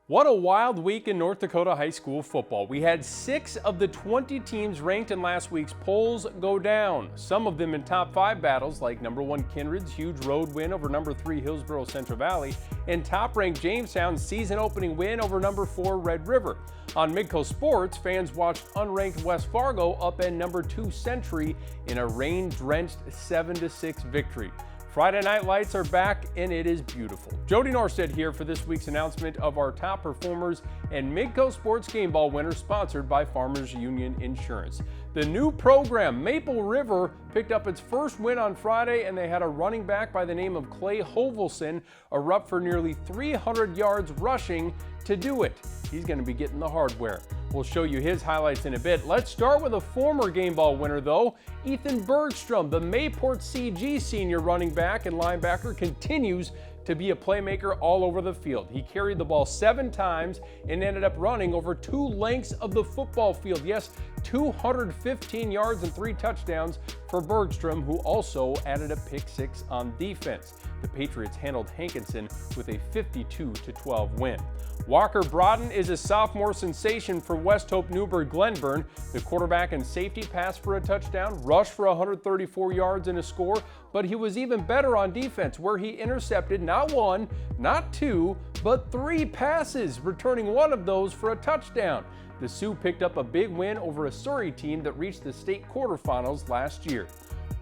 What a wild week in North Dakota high school football. We had 6 of the 20 teams ranked in last week's polls go down. Some of them in top 5 battles like number 1 Kindred's huge road win over number 3 Hillsboro-Central Valley and top-ranked Jamestown's season-opening win over number 4 Red River. On Midco Sports, fans watched unranked West Fargo upend number 2 Century in a rain-drenched 7-6 victory. Friday Night Lights are back and it is beautiful. Jody Norstedt here for this week's announcement of our top performers and Midco Sports Game Ball winners sponsored by Farmers Union Insurance. The new program, Maple River, picked up its first win on Friday and they had a running back by the name of Clay Hovelson erupt for nearly 300 yards rushing to do it. He's going to be getting the hardware. We'll show you his highlights in a bit. Let's start with a former game ball winner though. Bergstrom, the Mayport CG senior running back and linebacker, continues to be a playmaker all over the field. He carried the ball 7 times and ended up running over 2 lengths of the football field. Yes, 215 yards and 3 touchdowns for Bergstrom, who also added a pick 6 on defense. The Patriots handled Hankinson with a 52-12 win. Walker Broughton is a sophomore sensation for West Hope Newburgh Glenburn. The quarterback and safety passed for a touchdown, rushed for 134 yards and a score, but he was even better on defense where he intercepted not 1, not 2, but 3 passes, returning 1 of those for a touchdown. The Sioux picked up a big win over a Surrey team that reached the state quarterfinals last year.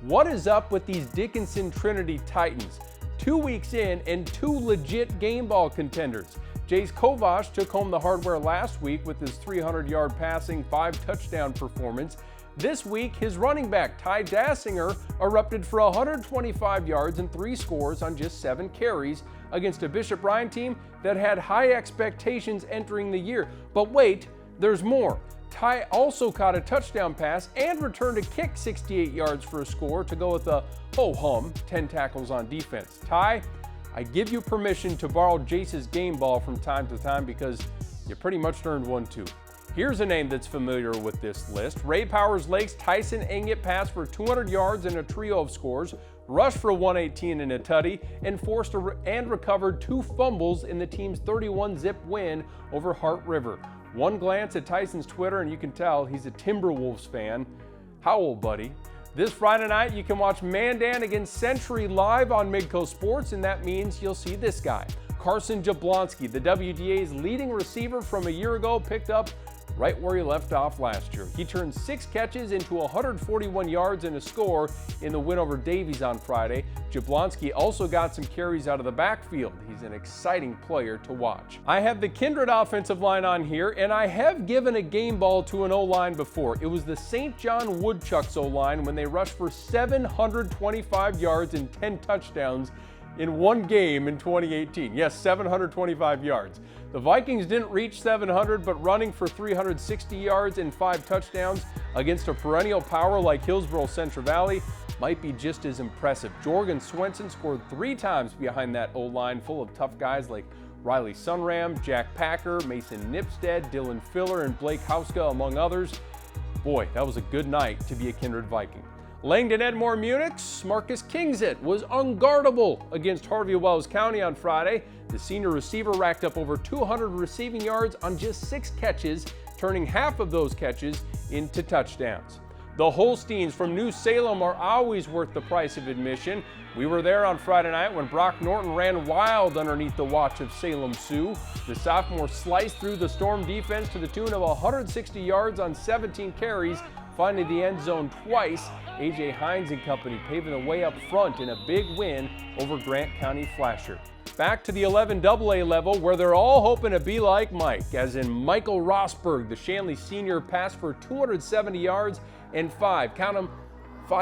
What is up with these Dickinson Trinity Titans? 2 weeks in and 2 legit game ball contenders. Jayce Koch took home the hardware last week with his 300-yard passing, 5-touchdown performance. This week, his running back, Ty Dassinger, erupted for 125 yards and 3 scores on just 7 carries against a Bishop Ryan team that had high expectations entering the year. But wait, there's more. Ty also caught a touchdown pass and returned a kick 68 yards for a score to go with a ho-hum 10 tackles on defense. Ty, I give you permission to borrow Jayce's game ball from time to time because you pretty much earned one too. Here's a name that's familiar with this list. Ray Powers Lake's Tyson Enget passed for 200 yards and a trio of scores, rushed for 118 and a tutty, and forced and recovered 2 fumbles in the team's 31-zip win over Heart River. One glance at Tyson's Twitter and you can tell he's a Timberwolves fan. How old, buddy? This Friday night, you can watch Mandan against Century live on Midco Sports, and that means you'll see this guy. Carson Jablonski, the WDA's leading receiver from a year ago, picked up right where he left off last year. He turned 6 catches into 141 yards and a score in the win over Davies on Friday. Jablonski also got some carries out of the backfield. He's an exciting player to watch. I have the Kindred offensive line on here, and I have given a game ball to an O-line before. It was the St. John Woodchucks O-line when they rushed for 725 yards and 10 touchdowns in one game in 2018. Yes, 725 yards. The Vikings didn't reach 700, but running for 360 yards and 5 touchdowns against a perennial power like Hillsboro-Central Valley might be just as impressive. Jorgen Swenson scored 3 times behind that O-line full of tough guys like Riley Sunram, Jack Packer, Mason Nipstead, Dylan Filler, and Blake Hauska, among others. Boy, that was a good night to be a Kindred Viking. Langdon Edmore Munich's Marcus Kingsit was unguardable against Harvey-Wells County on Friday. The senior receiver racked up over 200 receiving yards on just 6 catches, turning half of those catches into touchdowns. The Holsteins from New Salem are always worth the price of admission. We were there on Friday night when Brock Norton ran wild underneath the watch of Salem Sioux. The sophomore sliced through the Storm defense to the tune of 160 yards on 17 carries, finding the end zone twice. A.J. Hines and company paving the way up front in a big win over Grant County Flasher. Back to the 11AA level where they're all hoping to be like Mike, as in Michael Rosberg, the Shanley senior, passed for 270 yards and 5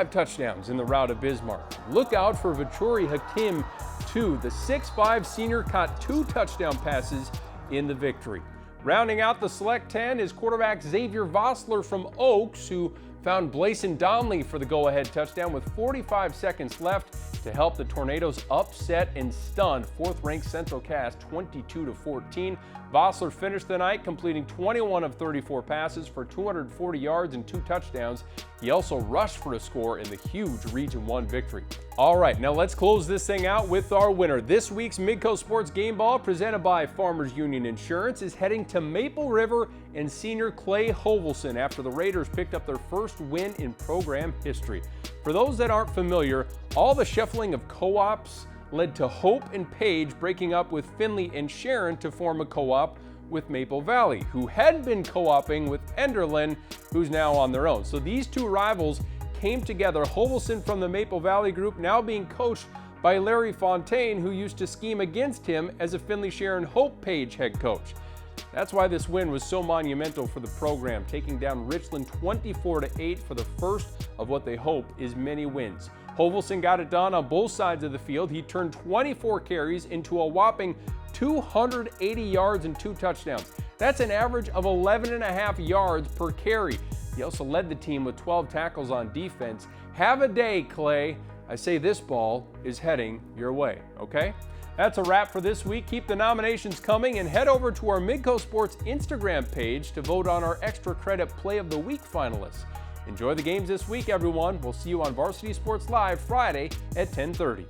touchdowns in the rout of Bismarck. Look out for Vachuri Hakim too. The 6'5 senior caught 2 touchdown passes in the victory. Rounding out the Select 10 is quarterback Xavier Voss from Oaks, who found Blason Donnelly for the go-ahead touchdown with 45 seconds left. to help the Tornadoes upset and stun 4th-ranked Central Cass 22-14. Vossler finished the night completing 21 of 34 passes for 240 yards and 2 touchdowns. He also rushed for a score in the huge Region 1 victory. All right, now let's close this thing out with our winner. This week's Midco Sports Game Ball, presented by Farmers Union Insurance, is heading to Maple River and senior Clay Hovelson after the Raiders picked up their first win in program history. For those that aren't familiar, all the shuffling of co-ops led to Hope and Page breaking up with Finley and Sharon to form a co-op with Maple Valley, who had been co-oping with Enderlin, who's now on their own. So these two rivals came together. Hovelson from the Maple Valley group now being coached by Larry Fontaine, who used to scheme against him as a Finley Sharon Hope Page head coach. That's why this win was so monumental for the program, taking down Richland 24-8 for the first of what they hope is many wins. Hovelson got it done on both sides of the field. He turned 24 carries into a whopping 280 yards and 2 touchdowns. That's an average of 11.5 yards per carry. He also led the team with 12 tackles on defense. Have a day, Clay. I say this ball is heading your way, okay? That's a wrap for this week. Keep the nominations coming and head over to our Midco Sports Instagram page to vote on our Extra Credit Play of the Week finalists. Enjoy the games this week, everyone. We'll see you on Varsity Sports Live Friday at 10:30.